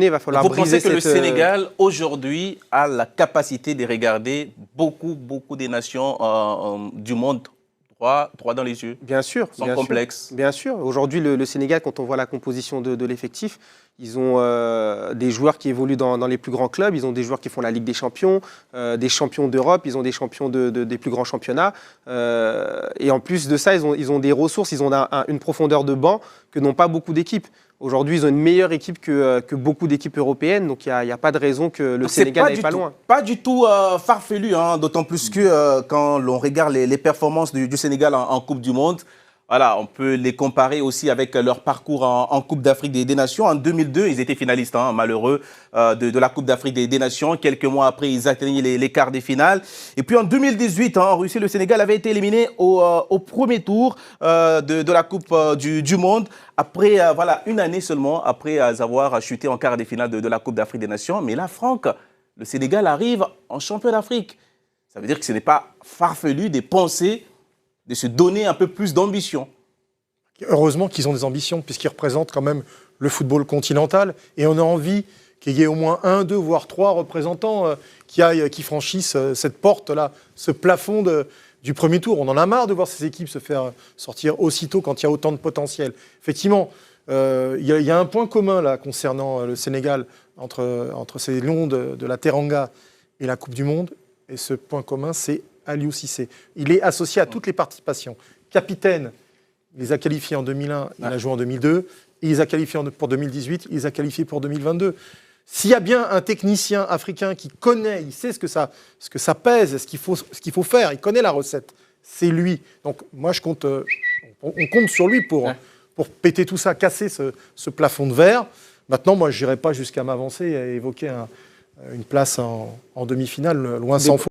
Il va falloir briser cette... Vous pensez que le Sénégal, aujourd'hui, a la capacité de regarder beaucoup des nations du monde droit dans les yeux? Bien sûr. Sans complexe. Bien sûr. Aujourd'hui, le Sénégal, quand on voit la composition de l'effectif, ils ont des joueurs qui évoluent dans les plus grands clubs, ils ont des joueurs qui font la Ligue des Champions, des champions d'Europe, ils ont des champions des plus grands championnats. Et en plus de ça, ils ont des ressources, ils ont une profondeur de banc que n'ont pas beaucoup d'équipes. Aujourd'hui, ils ont une meilleure équipe que beaucoup d'équipes européennes, donc il n'y a pas de raison que le Sénégal n'aille pas loin. Pas du tout farfelu, hein, d'autant plus que quand l'on regarde les performances du Sénégal en Coupe du Monde, voilà, on peut les comparer aussi avec leur parcours en Coupe d'Afrique des Nations. En 2002, ils étaient finalistes, hein, malheureux, de la Coupe d'Afrique des Nations. Quelques mois après, ils atteignaient les quarts des finales. Et puis en 2018, hein, en Russie, le Sénégal avait été éliminé au premier tour de la Coupe du Monde. Après, voilà, une année seulement après avoir chuté en quart des finales de la Coupe d'Afrique des Nations. Mais là, Franck, le Sénégal arrive en champion d'Afrique. Ça veut dire que ce n'est pas farfelu de penser de se donner un peu plus d'ambition. Heureusement qu'ils ont des ambitions, puisqu'ils représentent quand même le football continental. Et on a envie qu'il y ait au moins 1, 2, voire 3 représentants qui franchissent cette porte-là, ce plafond du premier tour. On en a marre de voir ces équipes se faire sortir aussitôt quand il y a autant de potentiel. Effectivement, il y a un point commun là, concernant le Sénégal, entre ces lions de la Teranga et la Coupe du Monde. Et ce point commun, c'est Aliou Cissé. Il est associé à toutes les participations. Capitaine, il les a qualifiés en 2001, il a joué en 2002. Il les a qualifiés pour 2018, il les a qualifiés pour 2022. S'il y a bien un technicien africain qui connaît, il sait ce que ça pèse, ce qu'il faut faire, il connaît la recette, c'est lui. Donc moi, on compte sur lui pour péter tout ça, casser ce plafond de verre. Maintenant, moi, je n'irai pas jusqu'à m'avancer et évoquer une place en demi-finale, loin s'en faut.